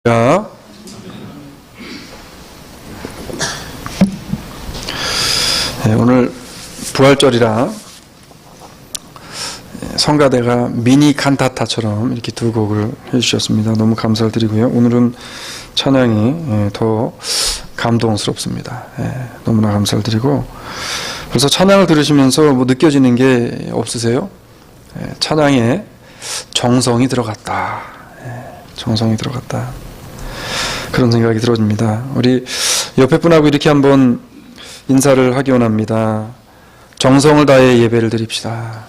자, 오늘 부활절이라 성가대가 미니 칸타타처럼 이렇게 두 곡을 해주셨습니다. 너무 감사를 드리고요. 오늘은 찬양이 더 감동스럽습니다. 너무나 감사를 드리고, 그래서 찬양을 들으시면서 뭐 느껴지는 게 없으세요? 찬양에 정성이 들어갔다. 정성이 들어갔다. 그런 생각이 들어집니다. 우리 옆에 분하고 이렇게 한번 인사를 하기 원합니다. 정성을 다해 예배를 드립시다.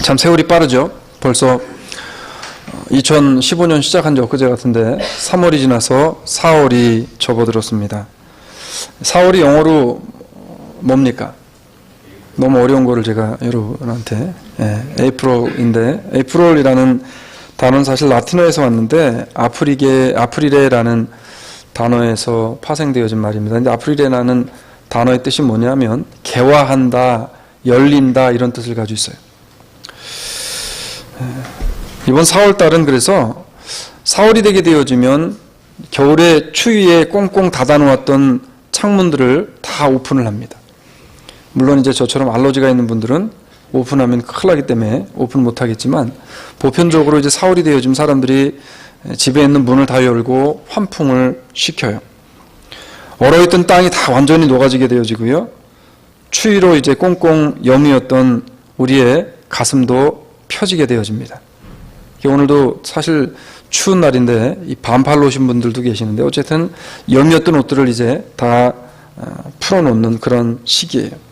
참 세월이 빠르죠. 벌써 2015년 시작한 지 엊그제 같은데 3월이 지나서 4월이 접어들었습니다. 4월이 영어로 뭡니까? 너무 어려운 거를 제가 여러분한테 에이프릴인데, 에이프릴이라는 단어는 사실 라틴어에서 왔는데 아프릴레라는 단어에서 파생되어진 말입니다. 근데 아프릴레라는 단어의 뜻이 뭐냐면 개화한다, 열린다 이런 뜻을 가지고 있어요. 이번 4월달은 그래서 4월이 되게 되어지면 겨울에 추위에 꽁꽁 닫아놓았던 창문들을 다 오픈을 합니다. 물론 이제 저처럼 알러지가 있는 분들은 오픈하면 큰일 나기 때문에 오픈 못 하겠지만, 보편적으로 이제 4월이 되어지면 사람들이 집에 있는 문을 다 열고 환풍을 시켜요. 얼어있던 땅이 다 완전히 녹아지게 되어지고요. 추위로 이제 꽁꽁 여미었던 우리의 가슴도 펴지게 되어집니다. 오늘도 사실 추운 날인데 이 반팔로 오신 분들도 계시는데, 어쨌든 여미었던 옷들을 이제 다 풀어놓는 그런 시기예요.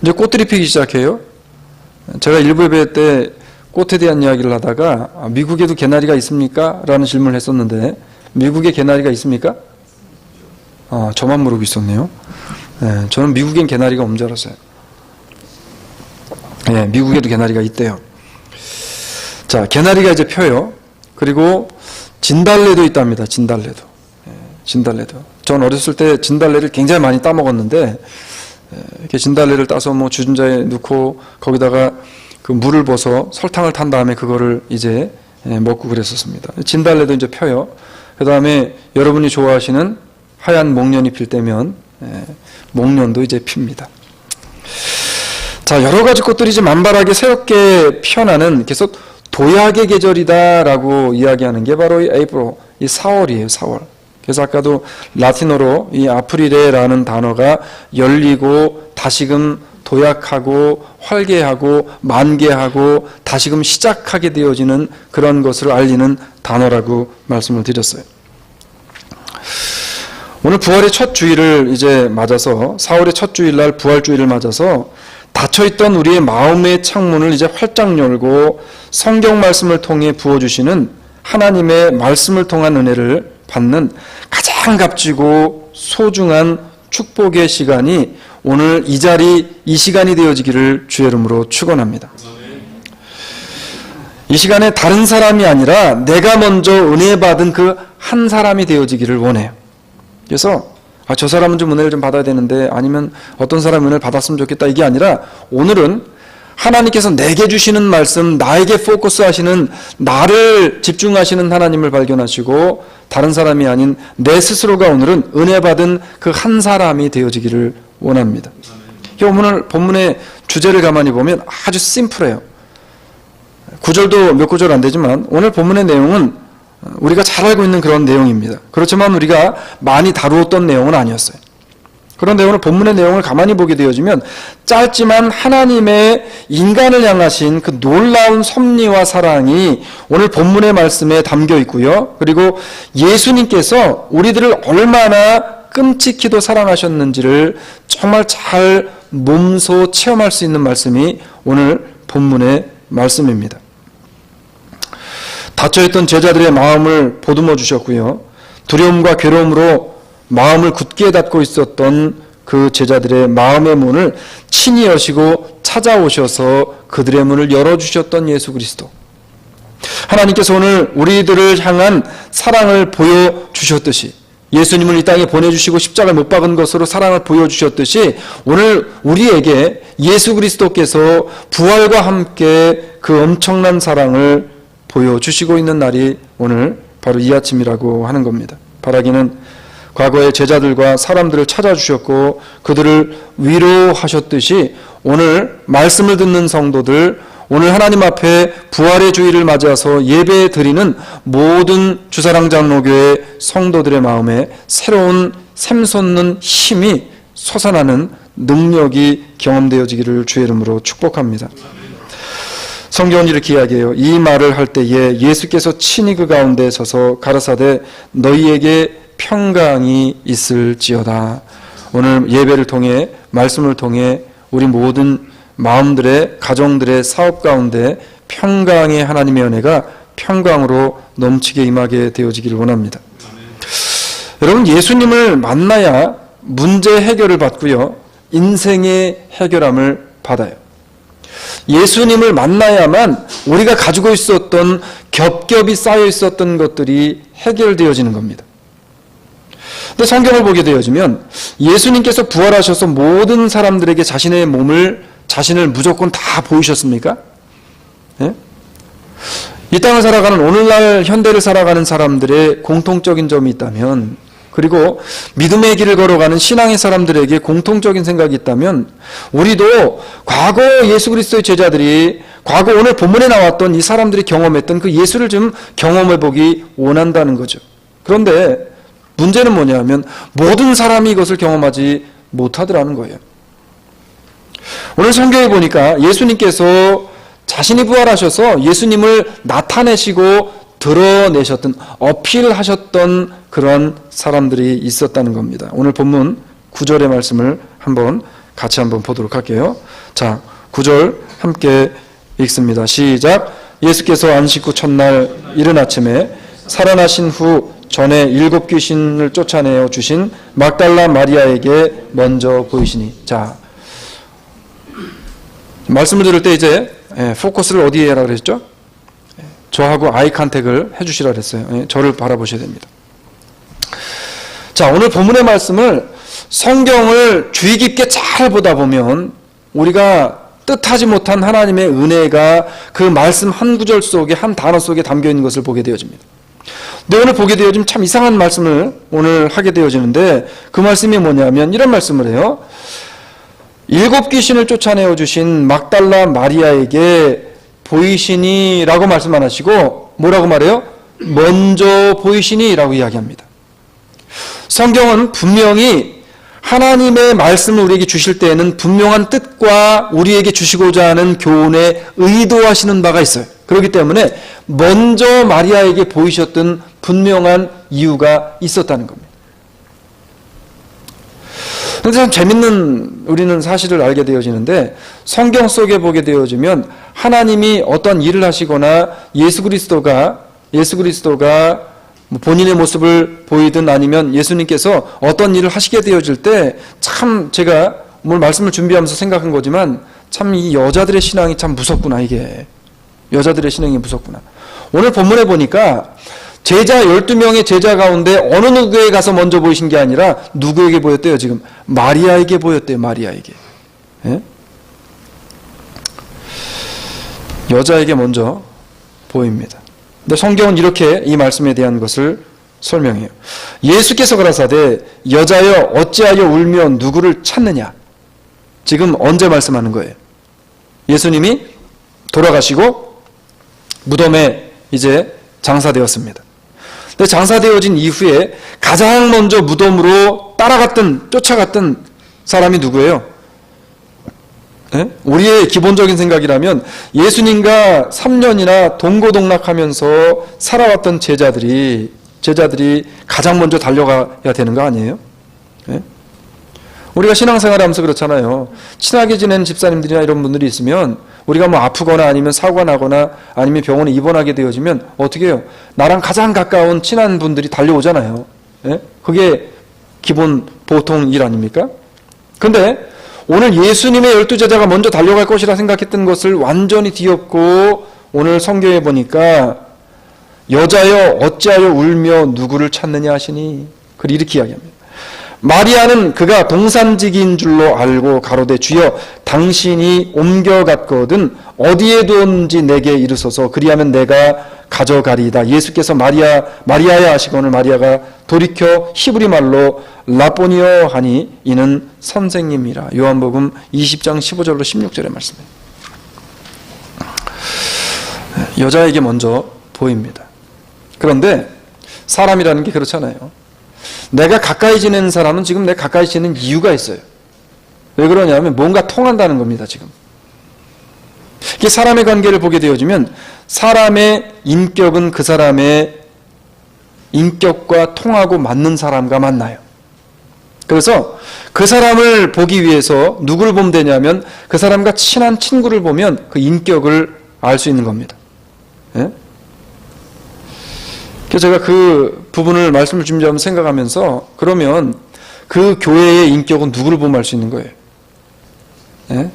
이제 꽃들이 피기 시작해요. 제가 일부 예배 때 꽃에 대한 이야기를 하다가 미국에도 개나리가 있습니까? 라는 질문을 했었는데, 미국에 개나리가 있습니까? 저만 모르고 있었네요. 저는 미국엔 개나리가 없는 줄 알았어요. 미국에도 개나리가 있대요. 자, 개나리가 이제 펴요. 그리고 진달래도 있답니다. 진달래도. 진달래도. 전 어렸을 때 진달래를 굉장히 많이 따먹었는데, 이렇게 진달래를 따서 뭐 주전자에 넣고 거기다가 그 물을 부어서 설탕을 탄 다음에 그거를 이제 먹고 그랬었습니다. 진달래도 이제 펴요. 그 다음에 여러분이 좋아하시는 하얀 목련이 필 때면 목련도 이제 핍니다. 자, 여러 가지 꽃들이 이제 만발하게 새롭게 피어나는, 그래서 도약의 계절이다라고 이야기하는 게 바로 이 에이프릴, 이 4월이에요, 4월. 그래서 아까도 라틴어로 이 아프릴레라는 단어가 열리고 다시금 도약하고 활개하고 만개하고 다시금 시작하게 되어지는 그런 것을 알리는 단어라고 말씀을 드렸어요. 오늘 부활의 첫 주일을 이제 맞아서, 4월의 첫 주일날 부활주일을 맞아서 닫혀있던 우리의 마음의 창문을 이제 활짝 열고 성경 말씀을 통해 부어주시는 하나님의 말씀을 통한 은혜를 받는 가장 값지고 소중한 축복의 시간이 오늘 이 자리, 이 시간이 되어지기를 주의 이름으로 축원합니다. 이 시간에 다른 사람이 아니라 내가 먼저 은혜 받은 그 한 사람이 되어지기를 원해요. 그래서 저 사람은 좀 은혜를 좀 받아야 되는데, 아니면 어떤 사람은 은혜를 받았으면 좋겠다, 이게 아니라 오늘은 하나님께서 내게 주시는 말씀, 나에게 포커스하시는, 나를 집중하시는 하나님을 발견하시고 다른 사람이 아닌 내 스스로가 오늘은 은혜 받은 그 한 사람이 되어지기를 원합니다. 오늘 본문의 주제를 가만히 보면 아주 심플해요. 구절도 몇 구절 안 되지만 오늘 본문의 내용은 우리가 잘 알고 있는 그런 내용입니다. 그렇지만 우리가 많이 다루었던 내용은 아니었어요. 그런데 오늘 본문의 내용을 가만히 보게 되어지면 짧지만 하나님의 인간을 향하신 그 놀라운 섭리와 사랑이 오늘 본문의 말씀에 담겨 있고요. 그리고 예수님께서 우리들을 얼마나 끔찍히도 사랑하셨는지를 정말 잘 몸소 체험할 수 있는 말씀이 오늘 본문의 말씀입니다. 닫혀있던 제자들의 마음을 보듬어 주셨고요. 두려움과 괴로움으로 마음을 굳게 닫고 있었던 그 제자들의 마음의 문을 친히 여시고 찾아오셔서 그들의 문을 열어주셨던 예수 그리스도. 하나님께서 오늘 우리들을 향한 사랑을 보여주셨듯이 예수님을 이 땅에 보내주시고 십자가에 못 박은 것으로 사랑을 보여주셨듯이 오늘 우리에게 예수 그리스도께서 부활과 함께 그 엄청난 사랑을 보여주시고 있는 날이 오늘 바로 이 아침이라고 하는 겁니다. 바라기는 과거의 제자들과 사람들을 찾아주셨고 그들을 위로하셨듯이 오늘 말씀을 듣는 성도들, 오늘 하나님 앞에 부활의 주일을 맞아서 예배 드리는 모든 주사랑장로교회 성도들의 마음에 새로운 샘솟는 힘이 솟아나는 능력이 경험되어지기를 주의 이름으로 축복합니다. 성경은 이렇게 이야기해요. 이 말을 할 때에 예수께서 친히 그 가운데 서서 가라사대 너희에게 평강이 있을지어다. 오늘 예배를 통해 말씀을 통해 우리 모든 마음들의 가정들의 사업 가운데 평강의 하나님의 은혜가 평강으로 넘치게 임하게 되어지기를 원합니다. 여러분, 예수님을 만나야 문제 해결을 받고요, 인생의 해결함을 받아요. 예수님을 만나야만 우리가 가지고 있었던 겹겹이 쌓여 있었던 것들이 해결되어지는 겁니다. 근데 성경을 보게 되어지면 예수님께서 부활하셔서 모든 사람들에게 자신을 무조건 다 보이셨습니까? 예? 이 땅을 살아가는 오늘날 현대를 살아가는 사람들의 공통적인 점이 있다면, 그리고 믿음의 길을 걸어가는 신앙의 사람들에게 공통적인 생각이 있다면, 우리도 과거 예수 그리스도의 제자들이 과거 오늘 본문에 나왔던 이 사람들이 경험했던 그 예수를 좀 경험해 보기 원한다는 거죠. 그런데 문제는 뭐냐면 모든 사람이 이것을 경험하지 못하더라는 거예요. 오늘 성경에 보니까 예수님께서 자신이 부활하셔서 예수님을 나타내시고 드러내셨던, 어필하셨던 그런 사람들이 있었다는 겁니다. 오늘 본문 9절의 말씀을 같이 한번 보도록 할게요. 자, 9절 함께 읽습니다. 시작. 예수께서 안식 후 첫날 이른 아침에 살아나신 후 전에 7 귀신을 쫓아내어 주신 막달라 마리아에게 먼저 보이시니. 자, 말씀을 들을 때 이제 포커스를 어디에 하라고 그랬죠? 저하고 아이 컨택을 해주시라 그랬어요. 저를 바라보셔야 됩니다. 자, 오늘 본문의 말씀을 성경을 주의 깊게 잘 보다 보면 우리가 뜻하지 못한 하나님의 은혜가 그 말씀 한 구절 속에, 한 단어 속에 담겨 있는 것을 보게 되어집니다. 근데 오늘 보게 되어지면 참 이상한 말씀을 오늘 하게 되어지는데, 그 말씀이 뭐냐면 이런 말씀을 해요. 7 귀신을 쫓아내어 주신 막달라 마리아에게 보이시니 라고 말씀 안 하시고 뭐라고 말해요? 먼저 보이시니 라고 이야기합니다. 성경은 분명히 하나님의 말씀을 우리에게 주실 때에는 분명한 뜻과 우리에게 주시고자 하는 교훈에 의도하시는 바가 있어요. 그렇기 때문에 먼저 마리아에게 보이셨던 분명한 이유가 있었다는 겁니다. 그런데 참 재밌는 우리는 사실을 알게 되어지는데, 성경 속에 보게 되어지면 하나님이 어떤 일을 하시거나 예수 그리스도가 본인의 모습을 보이든 아니면 예수님께서 어떤 일을 하시게 되어질 때 참 제가 오늘 말씀을 준비하면서 생각한 거지만 참 이 여자들의 신앙이 참 무섭구나. 이게 여자들의 신앙이 무섭구나. 오늘 본문에 보니까 제자 12명의 제자 가운데 어느 누구에게 가서 먼저 보이신 게 아니라 누구에게 보였대요? 지금 마리아에게 보였대요. 마리아에게. 예? 여자에게 먼저 보입니다. 근데 성경은 이렇게 이 말씀에 대한 것을 설명해요. 예수께서 가라사대 여자여 어찌하여 울며 누구를 찾느냐. 지금 언제 말씀하는 거예요? 예수님이 돌아가시고 무덤에 이제 장사되었습니다. 근데 장사되어진 이후에 가장 먼저 무덤으로 쫓아갔던 사람이 누구예요? 네? 우리의 기본적인 생각이라면 예수님과 3년이나 동고동락하면서 살아왔던 제자들이 가장 먼저 달려가야 되는 거 아니에요? 네? 우리가 신앙생활하면서 그렇잖아요. 친하게 지내는 집사님들이나 이런 분들이 있으면 우리가 뭐 아프거나 아니면 사고가 나거나 아니면 병원에 입원하게 되어지면 어떻게 해요? 나랑 가장 가까운 친한 분들이 달려오잖아요. 예? 그게 기본 보통 일 아닙니까? 근데 오늘 예수님의 12제자가 먼저 달려갈 것이라 생각했던 것을 완전히 뒤엎고 오늘 성경에 보니까 여자여 어찌하여 울며 누구를 찾느냐 하시니, 그리고 이렇게 이야기합니다. 마리아는 그가 동산지기인 줄로 알고 가로되 주여 당신이 옮겨갔거든 어디에 두었는지 내게 이르소서 그리하면 내가 가져가리이다. 예수께서 마리아야 하시거늘 마리아가 돌이켜 히브리 말로 라보니오 하니 이는 선생님이라. 요한복음 20장 15절로 16절의 말씀입니다. 여자에게 먼저 보입니다. 그런데 사람이라는 게 그렇잖아요. 내가 가까이 지내는 사람은 지금 내가 가까이 지내는 이유가 있어요. 왜 그러냐면 뭔가 통한다는 겁니다. 지금 이게 사람의 관계를 보게 되어지면 사람의 인격은 그 사람의 인격과 통하고 맞는 사람과 만나요. 그래서 그 사람을 보기 위해서 누구를 보면 되냐면 그 사람과 친한 친구를 보면 그 인격을 알 수 있는 겁니다. 예? 그래서 제가 그 부분을 말씀을 준비하면서 생각하면서 그러면 그 교회의 인격은 누구를 보면 알 수 있는 거예요? 예?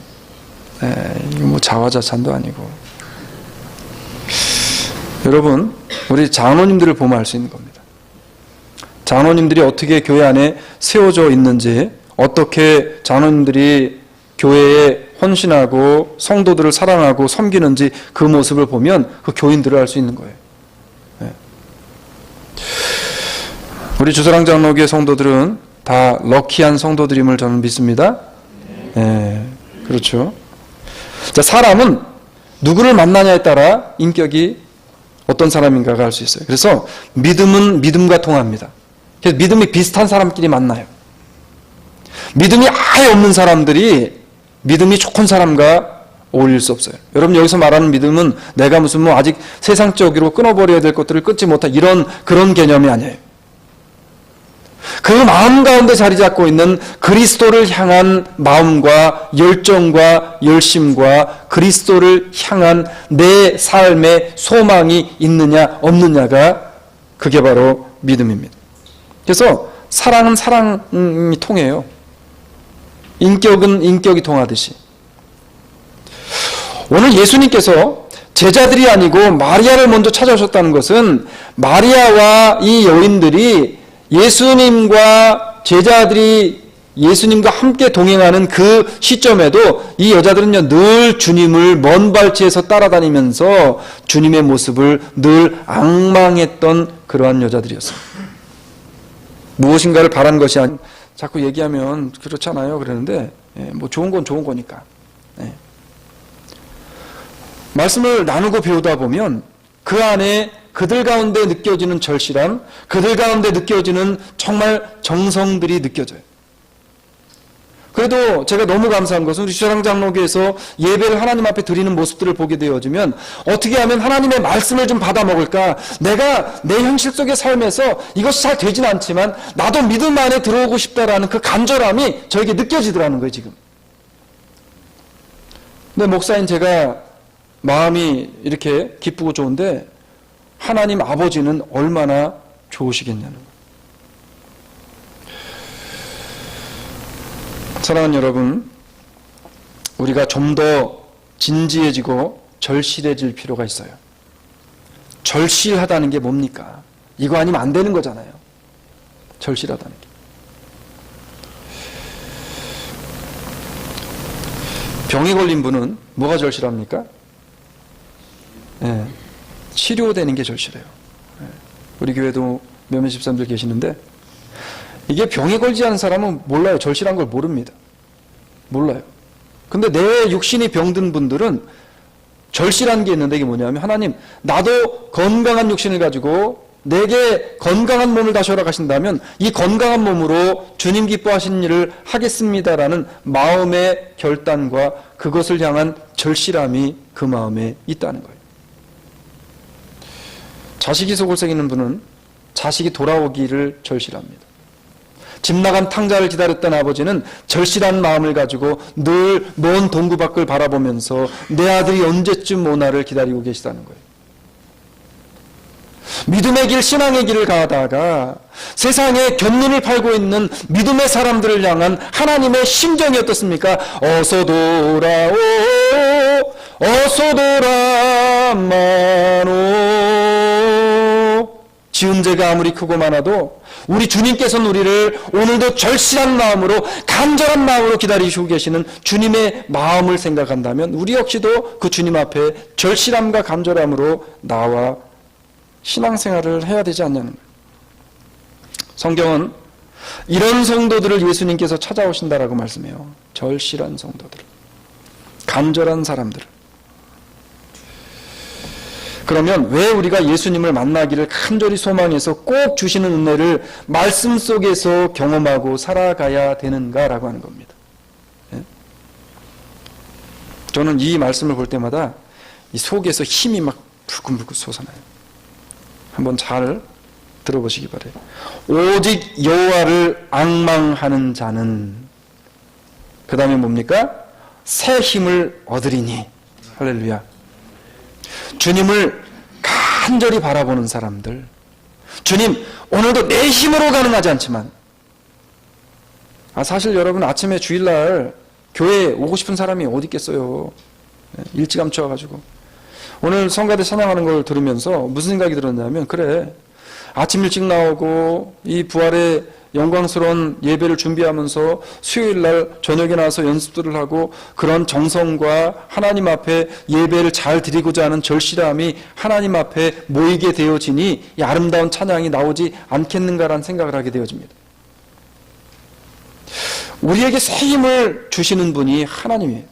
이거 뭐 자화자찬도 아니고 여러분 우리 장로님들을 보면 알 수 있는 겁니다. 장로님들이 어떻게 교회 안에 세워져 있는지 어떻게 장로님들이 교회에 헌신하고 성도들을 사랑하고 섬기는지 그 모습을 보면 그 교인들을 알 수 있는 거예요. 우리 주사랑 장로교회 성도들은 다 럭키한 성도들임을 저는 믿습니다. 그렇죠. 자, 사람은 누구를 만나냐에 따라 인격이 어떤 사람인가가 알 수 있어요. 그래서 믿음은 믿음과 통합니다. 그래서 믿음이 비슷한 사람끼리 만나요. 믿음이 아예 없는 사람들이 믿음이 좋은 사람과 어울릴 수 없어요. 여러분 여기서 말하는 믿음은 내가 무슨 뭐 아직 세상적으로 끊어버려야 될 것들을 끊지 못한 그런 개념이 아니에요. 그 마음 가운데 자리 잡고 있는 그리스도를 향한 마음과 열정과 열심과 그리스도를 향한 내 삶의 소망이 있느냐 없느냐가 그게 바로 믿음입니다. 그래서 사랑은 사랑이 통해요. 인격은 인격이 통하듯이. 오늘 예수님께서 제자들이 아니고 마리아를 먼저 찾아오셨다는 것은 마리아와 이 여인들이 예수님과 제자들이 예수님과 함께 동행하는 그 시점에도 이 여자들은요 늘 주님을 먼 발치에서 따라다니면서 주님의 모습을 늘 앙망했던 그러한 여자들이었어요. 무엇인가를 바란 것이 아닌 자꾸 얘기하면 그렇잖아요. 그러는데 뭐 좋은 건 좋은 거니까. 말씀을 나누고 배우다 보면 그 안에 그들 가운데 느껴지는 절실함, 그들 가운데 느껴지는 정말 정성들이 느껴져요. 그래도 제가 너무 감사한 것은 우리 주사랑 장로교에서 예배를 하나님 앞에 드리는 모습들을 보게 되어지면 어떻게 하면 하나님의 말씀을 좀 받아 먹을까? 내가 내 현실 속의 삶에서 이것이 잘 되진 않지만 나도 믿음 안에 들어오고 싶다라는 그 간절함이 저에게 느껴지더라는 거예요, 지금. 근데 목사인 제가 마음이 이렇게 기쁘고 좋은데 하나님 아버지는 얼마나 좋으시겠냐는 거예요. 사랑하는 여러분, 우리가 좀 더 진지해지고 절실해질 필요가 있어요. 절실하다는 게 뭡니까? 이거 아니면 안 되는 거잖아요. 절실하다는 게. 병에 걸린 분은 뭐가 절실합니까? 치료되는 게 절실해요. 우리 교회도 몇몇 집사님들 계시는데 이게 병에 걸지 않은 사람은 몰라요. 절실한 걸 모릅니다. 몰라요. 근데 내 육신이 병든 분들은 절실한 게 있는데 이게 뭐냐면 하나님 나도 건강한 육신을 가지고 내게 건강한 몸을 다시 허락하신다면 이 건강한 몸으로 주님 기뻐하시는 일을 하겠습니다라는 마음의 결단과 그것을 향한 절실함이 그 마음에 있다는 거예요. 자식이 속을 새기는 분은 자식이 돌아오기를 절실합니다. 집 나간 탕자를 기다렸던 아버지는 절실한 마음을 가지고 늘 먼 동구 밖을 바라보면서 내 아들이 언제쯤 오나를 기다리고 계시다는 거예요. 믿음의 길, 신앙의 길을 가다가 세상에 곁눈을 팔고 있는 믿음의 사람들을 향한 하나님의 심정이 어떻습니까? 어서 돌아오, 어서 돌아마노. 지은 죄가 아무리 크고 많아도 우리 주님께서는 우리를 오늘도 절실한 마음으로, 간절한 마음으로 기다리시고 계시는 주님의 마음을 생각한다면 우리 역시도 그 주님 앞에 절실함과 간절함으로 나와 신앙생활을 해야 되지 않냐는 거예요. 성경은 이런 성도들을 예수님께서 찾아오신다라고 말씀해요. 절실한 성도들, 간절한 사람들. 그러면 왜 우리가 예수님을 만나기를 간절히 소망해서 꼭 주시는 은혜를 말씀 속에서 경험하고 살아가야 되는가라고 하는 겁니다. 저는 이 말씀을 볼 때마다 이 속에서 힘이 막 불끈불끈 솟아나요. 한번 잘 들어보시기 바래요. 오직 여호와를 앙망하는 자는, 그 다음에 뭡니까? 새 힘을 얻으리니. 할렐루야. 주님을 간절히 바라보는 사람들, 주님 오늘도 내 힘으로 가능하지 않지만, 사실 여러분 아침에 주일날 교회에 오고 싶은 사람이 어디 있겠어요. 일찌감치 와가지고 오늘 성가대 찬양하는 걸 들으면서 무슨 생각이 들었냐면, 그래, 아침 일찍 나오고 이 부활의 영광스러운 예배를 준비하면서 수요일날 저녁에 나와서 연습들을 하고 그런 정성과 하나님 앞에 예배를 잘 드리고자 하는 절실함이 하나님 앞에 모이게 되어지니 이 아름다운 찬양이 나오지 않겠는가라는 생각을 하게 되어집니다. 우리에게 새 힘을 주시는 분이 하나님이에요.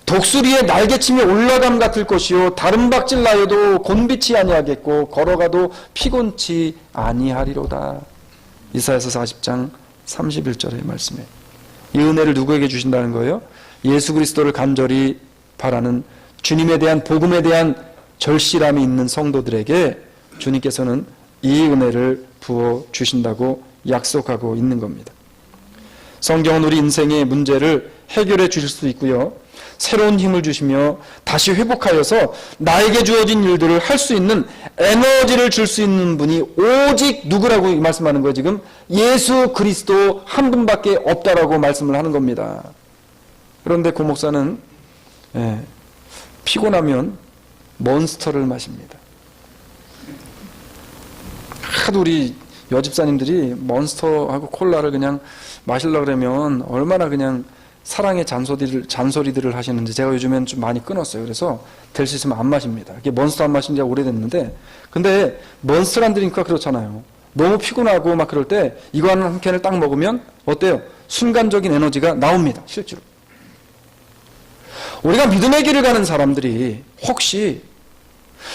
독수리의 날개침이 올라감 같을 것이요 다른 박질 나여도 곤비치 아니하겠고 걸어가도 피곤치 아니하리로다. 이사야서 40장 31절의 말씀에 이 은혜를 누구에게 주신다는 거예요? 예수 그리스도를 간절히 바라는, 주님에 대한, 복음에 대한 절실함이 있는 성도들에게 주님께서는 이 은혜를 부어 주신다고 약속하고 있는 겁니다. 성경은 우리 인생의 문제를 해결해 주실 수 있고요, 새로운 힘을 주시며 다시 회복하여서 나에게 주어진 일들을 할 수 있는 에너지를 줄 수 있는 분이 오직 누구라고 말씀하는 거예요? 지금 예수 그리스도 한 분밖에 없다라고 말씀을 하는 겁니다. 그런데 고 목사는 피곤하면 몬스터를 마십니다. 하도 우리 여집사님들이 몬스터하고 콜라를 그냥 마시려고 그러면 얼마나 그냥 사랑의 잔소리들을 하시는지 제가 요즘엔 좀 많이 끊었어요. 그래서 될 수 있으면 안 마십니다. 이게 몬스터 안 마신 지가 오래됐는데, 근데 몬스터란 드링크가 그렇잖아요. 너무 피곤하고 막 그럴 때 이거 한 캔을 딱 먹으면 어때요? 순간적인 에너지가 나옵니다. 실제로. 우리가 믿음의 길을 가는 사람들이 혹시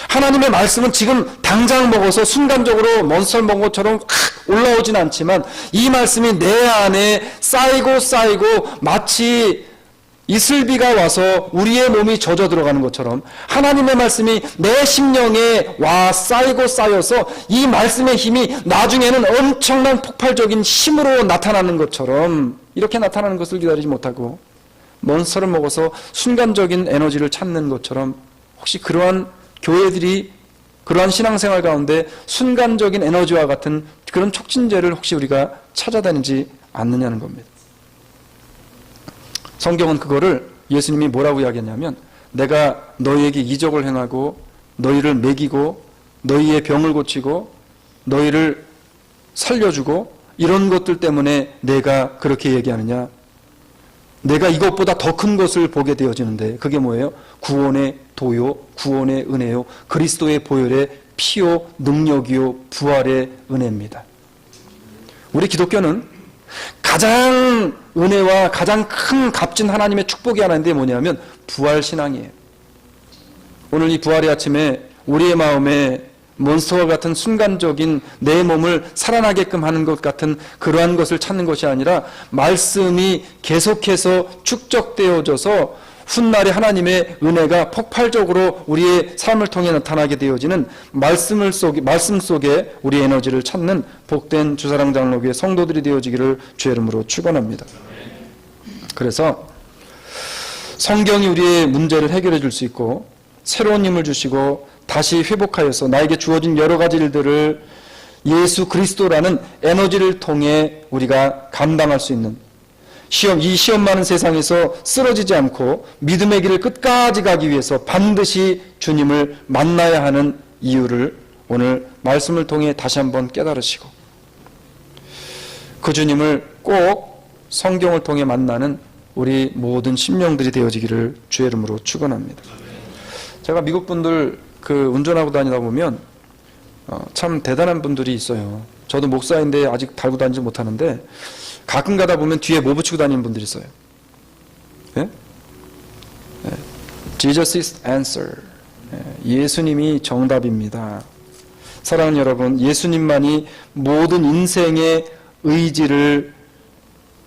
하나님의 말씀은 지금 당장 먹어서 순간적으로 몬스터를 먹은 것처럼 올라오진 않지만 이 말씀이 내 안에 쌓이고 마치 이슬비가 와서 우리의 몸이 젖어 들어가는 것처럼 하나님의 말씀이 내 심령에 와 쌓여서 이 말씀의 힘이 나중에는 엄청난 폭발적인 힘으로 나타나는 것처럼, 이렇게 나타나는 것을 기다리지 못하고 몬스터를 먹어서 순간적인 에너지를 찾는 것처럼, 혹시 그러한 교회들이 그러한 신앙생활 가운데 순간적인 에너지와 같은 그런 촉진제를 혹시 우리가 찾아다니지 않느냐는 겁니다. 성경은 그거를, 예수님이 뭐라고 이야기했냐면, 내가 너희에게 이적을 행하고 너희를 먹이고 너희의 병을 고치고 너희를 살려주고 이런 것들 때문에 내가 그렇게 얘기하느냐, 내가 이것보다 더 큰 것을 보게 되어지는데, 그게 뭐예요? 구원의 도요, 구원의 은혜요, 그리스도의 보혈의 피요, 능력이요, 부활의 은혜입니다. 우리 기독교는 가장 은혜와 가장 큰 값진 하나님의 축복이 하나 있는데 뭐냐면 부활신앙이에요. 오늘 이 부활의 아침에 우리의 마음에 몬스터와 같은 순간적인 내 몸을 살아나게끔 하는 것 같은 그러한 것을 찾는 것이 아니라, 말씀이 계속해서 축적되어져서 훗날에 하나님의 은혜가 폭발적으로 우리의 삶을 통해 나타나게 되어지는 말씀 속에 우리의 에너지를 찾는 복된 주사랑장로교회 성도들이 되어지기를 주의 이름으로 축원합니다. 그래서 성경이 우리의 문제를 해결해 줄 수 있고 새로운 힘을 주시고 다시 회복하여서 나에게 주어진 여러 가지 일들을 예수 그리스도라는 에너지를 통해 우리가 감당할 수 있는, 이 시험 많은 세상에서 쓰러지지 않고 믿음의 길을 끝까지 가기 위해서 반드시 주님을 만나야 하는 이유를 오늘 말씀을 통해 다시 한번 깨달으시고 그 주님을 꼭 성경을 통해 만나는 우리 모든 심령들이 되어지기를 주의 이름으로 축원합니다. 제가 미국 분들 운전하고 다니다 보면 참 대단한 분들이 있어요. 저도 목사인데 아직 달고 다니지 못하는데 가끔 가다 보면 뒤에 뭐 붙이고 다니는 분들이 있어요. 예? Jesus is answer. 예수님이 정답입니다. 사랑하는 여러분, 예수님만이 모든 인생의 의지를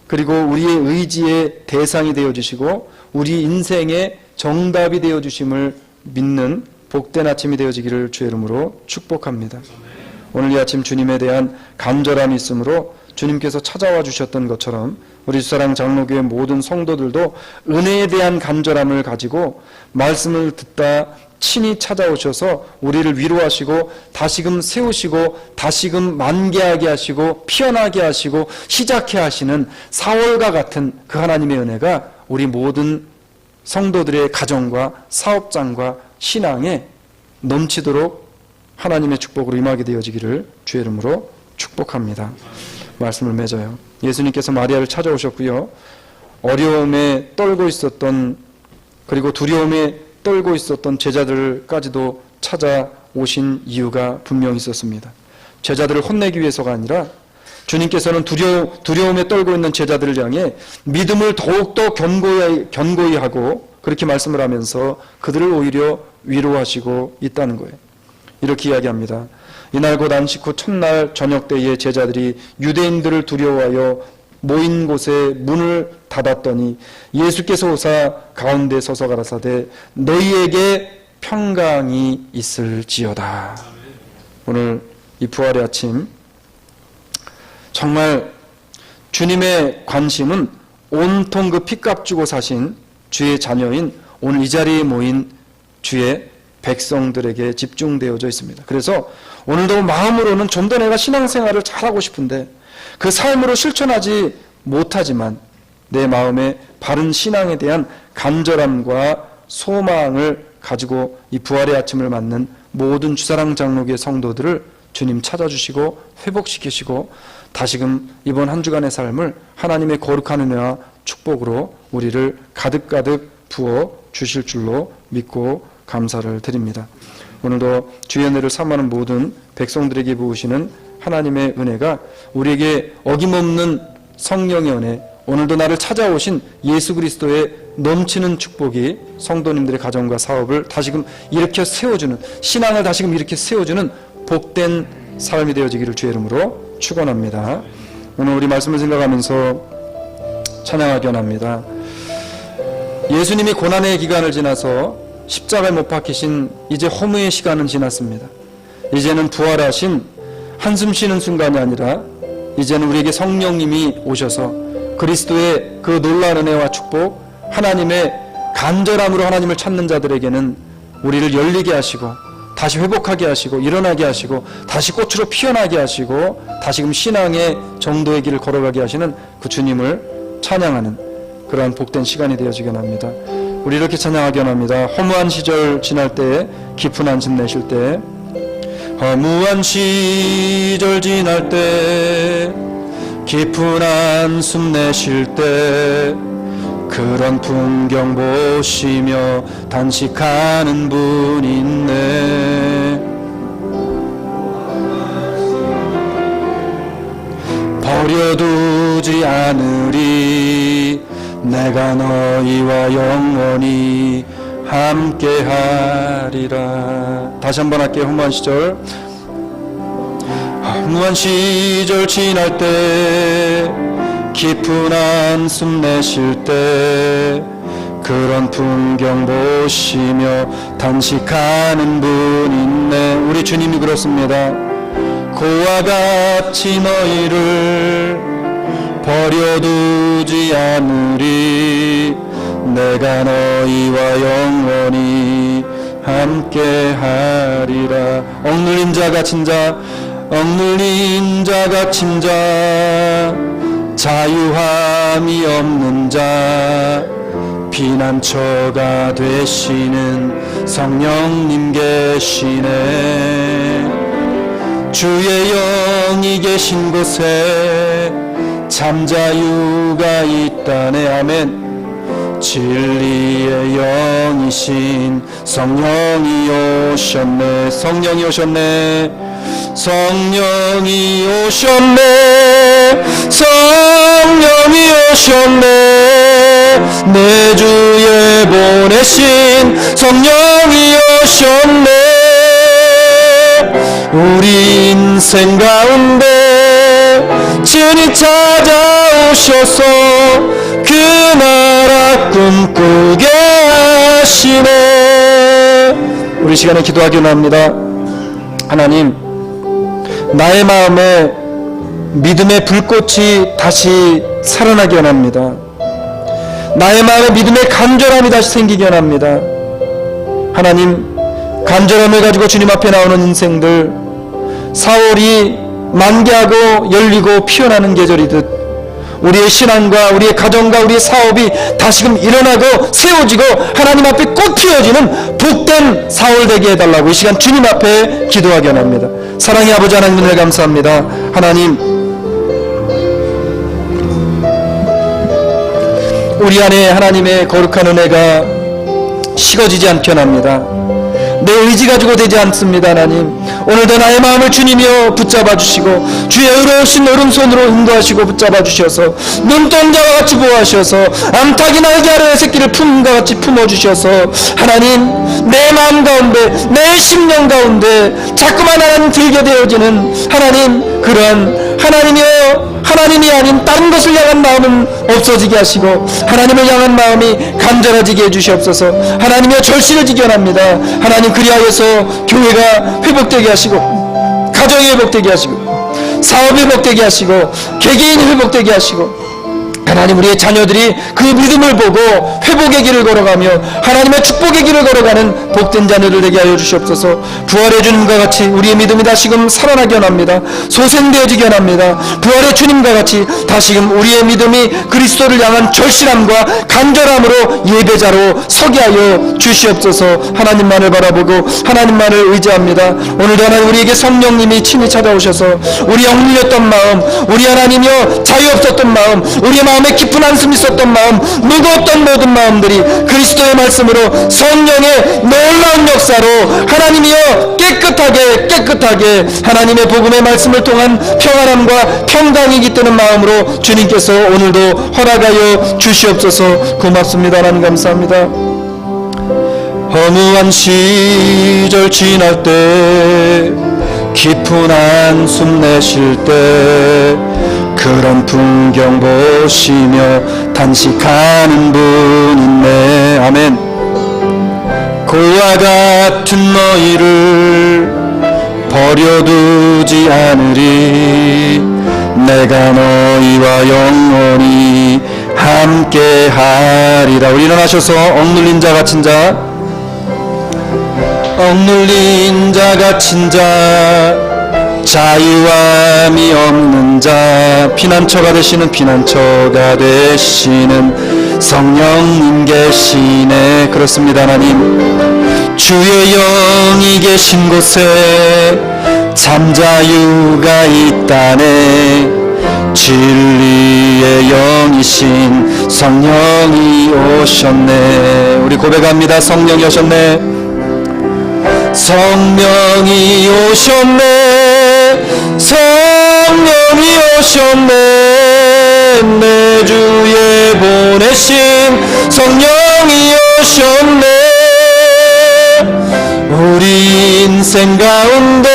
그리고 우리의 의지의 대상이 되어주시고 우리 인생의 정답이 되어주심을 믿는 복된 아침이 되어지기를 주의 이름으로 축복합니다. 오늘 이 아침 주님에 대한 간절함이 있으므로 주님께서 찾아와 주셨던 것처럼 우리 주사랑 장로교회 모든 성도들도 은혜에 대한 간절함을 가지고 말씀을 듣다 친히 찾아오셔서 우리를 위로하시고 다시금 세우시고 다시금 만개하게 하시고 피어나게 하시고 시작해 하시는 4월과 같은 그 하나님의 은혜가 우리 모든 성도들의 가정과 사업장과 신앙에 넘치도록 하나님의 축복으로 임하게 되어지기를 주의 이름으로 축복합니다. 말씀을 맺어요. 예수님께서 마리아를 찾아오셨고요. 어려움에 떨고 있었던 그리고 두려움에 떨고 있었던 제자들까지도 찾아오신 이유가 분명히 있었습니다. 제자들을 혼내기 위해서가 아니라 주님께서는 두려움에 떨고 있는 제자들을 향해 믿음을 더욱더 견고히 하고 그렇게 말씀을 하면서 그들을 오히려 위로하시고 있다는 거예요. 이렇게 이야기합니다. 이날 곧 안식 후 첫날 저녁 때에 제자들이 유대인들을 두려워하여 모인 곳에 문을 닫았더니 예수께서 오사 가운데 서서 가라사대 너희에게 평강이 있을지어다. 오늘 이 부활의 아침 정말 주님의 관심은 온통 그 피값 주고 사신 주의 자녀인 오늘 이 자리에 모인 주의 백성들에게 집중되어져 있습니다. 그래서 오늘도 마음으로는 좀 더 내가 신앙생활을 잘하고 싶은데 그 삶으로 실천하지 못하지만 내 마음에 바른 신앙에 대한 간절함과 소망을 가지고 이 부활의 아침을 맞는 모든 주사랑 장로교회 성도들을 주님 찾아주시고 회복시키시고 다시금 이번 한 주간의 삶을 하나님의 거룩한 은혜와 축복으로 우리를 가득가득 부어 주실 줄로 믿고 감사를 드립니다. 오늘도 주의 은혜를 삼하는 모든 백성들에게 부으시는 하나님의 은혜가 우리에게 어김없는 성령의 은혜, 오늘도 나를 찾아오신 예수 그리스도의 넘치는 축복이 성도님들의 가정과 사업을 다시금 일으켜 세워주는, 신앙을 다시금 일으켜 세워주는 복된 삶이 되어지기를 주의 이름으로 축원합니다. 오늘 우리 말씀을 생각하면서 찬양하기 원합니다. 예수님이 고난의 기간을 지나서 십자가에 못 박히신 이제 허무의 시간은 지났습니다. 이제는 부활하신 한숨 쉬는 순간이 아니라 이제는 우리에게 성령님이 오셔서 그리스도의 그 놀라운 은혜와 축복, 하나님의 간절함으로 하나님을 찾는 자들에게는 우리를 열리게 하시고 다시 회복하게 하시고 일어나게 하시고 다시 꽃으로 피어나게 하시고 다시금 신앙의 정도의 길을 걸어가게 하시는 그 주님을 찬양하는 그러한 복된 시간이 되어지게 합니다. 우리 이렇게 찬양하게 합니다. 허무한 시절 지날 때 깊은 한숨 내쉴 때 허무한 시절 지날 때 깊은 한숨 내쉴 때 그런 풍경 보시며 단식하는 분 있네. 버려두지 않으리 내가 너희와 영원히 함께하리라. 다시 한번 할게요. 허무한 시절. 허무한 시절 지날 때 깊은 한숨 내쉴 때 그런 풍경 보시며 단식하는 분 있네. 우리 주님이 그렇습니다. 그와 같이 너희를 버려두지 않으리 내가 너희와 영원히 함께하리라. 억눌린 자 갇힌 자 억눌린 자 갇힌 자 자유함이 없는 자 피난처가 되시는 성령님 계시네. 주의 영이 계신 곳에 잠자유가 있다네. 아멘. 진리의 영이신 성령이 오셨네. 성령이 오셨네. 성령이 오셨네. 성령이 오셨네. 내 주에 보내신 성령이 오셨네. 우리 인생 가운데 친히 찾아오셔서 그 나라 꿈꾸게 하시네. 우리 시간에 기도하기 원합니다. 하나님, 나의 마음에 믿음의 불꽃이 다시 살아나기 원합니다. 나의 마음에 믿음의 간절함이 다시 생기기 원합니다. 하나님, 간절함을 가지고 주님 앞에 나오는 인생들, 4월이 만개하고 열리고 피어나는 계절이듯 우리의 신앙과 우리의 가정과 우리의 사업이 다시금 일어나고 세워지고 하나님 앞에 꽃 피어지는 복된 4월 되게 해달라고 이 시간 주님 앞에 기도하기 원합니다. 사랑의 아버지 하나님, 은혜 감사합니다. 하나님, 우리 안에 하나님의 거룩한 은혜가 식어지지 않게 원합니다. 내 의지 가지고 되지 않습니다. 하나님, 오늘도 나의 마음을 주님이여 붙잡아 주시고 주의 의로우신 오른손으로 인도하시고 붙잡아 주셔서 눈동자와 같이 보호하셔서 암탉이 날개 아래의 새끼를 품과 같이 품어주셔서 하나님, 내 마음 가운데 내 심령 가운데 자꾸만 하나님 들게 되어지는 하나님, 그런 하나님이여 하나님이 아닌 다른 것을 향한 마음은 없어지게 하시고 하나님을 향한 마음이 간절해지게 해주시옵소서. 하나님이여 절실해지게 원합니다. 하나님, 그리하여서 교회가 회복되게 하시고 가정이 회복되게 하시고 사업이 회복되게 하시고 개개인이 회복되게 하시고 하나님, 우리의 자녀들이 그 믿음을 보고 회복의 길을 걸어가며 하나님의 축복의 길을 걸어가는 복된 자녀들 되게 하여 주시옵소서. 부활의 주님과 같이 우리의 믿음이 다시금 살아나게 원합니다. 소생되어지게 원합니다. 부활의 주님과 같이 다시금 우리의 믿음이 그리스도를 향한 절실함과 간절함으로 예배자로 서게 하여 주시옵소서. 하나님만을 바라보고 하나님만을 의지합니다. 오늘도 하나님, 우리에게 성령님이 친히 찾아오셔서 우리 억눌렸던 마음, 우리 하나님이여 자유 없었던 마음, 우리의 마음에 깊은 한숨이 있었던 마음, 무거웠던 모든 마음들이 그리스도의 말씀으로 성령의 놀라운 역사로 하나님이여 깨끗하게 하나님의 복음의 말씀을 통한 평안함과 평강이 깃드는 마음으로 주님께서 오늘도 허락하여 주시옵소서. 고맙습니다. 하나님 감사합니다. 허무한 시절 지날 때, 깊은 한숨 내쉴 때 그런 풍경 보시며 단식하는 분 있네. 아멘. 고와 같은 너희를 버려두지 않으리. 내가 너희와 영원히 함께하리라. 우리 일어나셔서 억눌린 자 갇힌 자, 억눌린 자 갇힌 자, 자유함이 없는 자, 피난처가 되시는 성령님 계시네. 그렇습니다. 하나님, 주의 영이 계신 곳에 잠자유가 있다네. 진리의 영이신 성령이 오셨네. 우리 고백합니다. 성령이 오셨네. 성령이 오셨네. 성령이 오셨네. 내 주에 보내신 성령이 오셨네. 우리 인생 가운데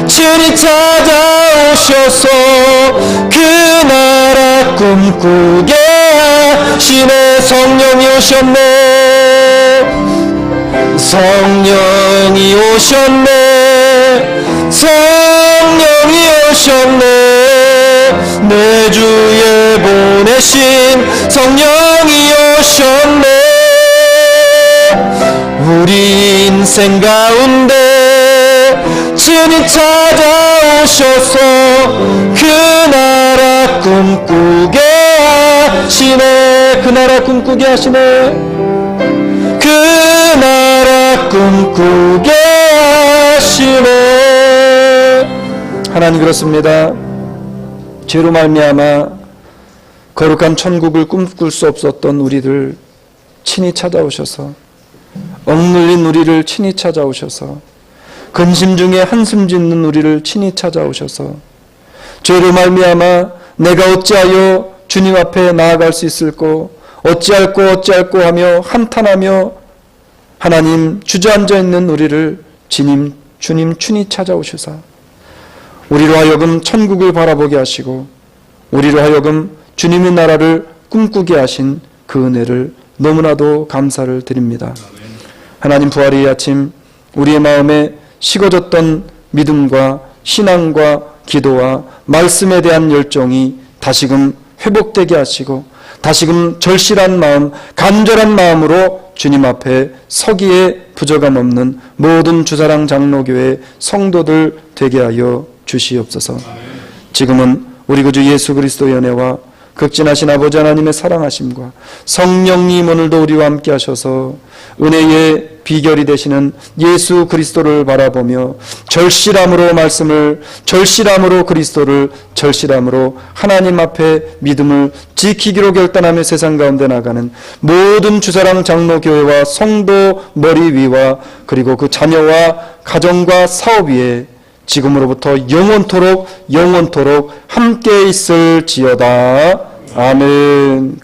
친히 찾아오셔서 그 나라 꿈꾸게 하시네. 성령이 오셨네. 성령이 오셨네. 성령이 오셨네. 내 주에 보내신 성령이 오셨네. 우리 인생 가운데 친히 찾아오셔서 그 나라 꿈꾸게 하시네. 그 나라 꿈꾸게 하시네. 그 나라 꿈꾸게 하시네. 하나님 그렇습니다. 죄로 말미암아 거룩한 천국을 꿈꿀 수 없었던 우리를 친히 찾아오셔서, 억눌린 우리를 친히 찾아오셔서, 근심 중에 한숨 짓는 우리를 친히 찾아오셔서, 죄로 말미암아 내가 어찌하여 주님 앞에 나아갈 수 있을꼬, 어찌할꼬 하며 한탄하며 하나님 주저앉아 있는 우리를 주님 친히 찾아오시사 우리로 하여금 천국을 바라보게 하시고 우리로 하여금 주님의 나라를 꿈꾸게 하신 그 은혜를 너무나도 감사를 드립니다. 하나님, 부활의 아침 우리의 마음에 식어졌던 믿음과 신앙과 기도와 말씀에 대한 열정이 다시금 회복되게 하시고 다시금 절실한 마음, 간절한 마음으로 주님 앞에 서기에 부족함 없는 모든 주사랑 장로교회 성도들 되게 하여 주시옵소서. 지금은 우리 구주 예수 그리스도의 은혜와 극진하신 아버지 하나님의 사랑하심과 성령님 오늘도 우리와 함께 하셔서 은혜의 비결이 되시는 예수 그리스도를 바라보며 절실함으로 말씀을, 절실함으로 그리스도를, 절실함으로 하나님 앞에 믿음을 지키기로 결단하며 세상 가운데 나가는 모든 주사랑 장로교회와 성도 머리 위와 그리고 그 자녀와 가정과 사업 위에 지금으로부터 영원토록 함께 있을지어다. 아멘.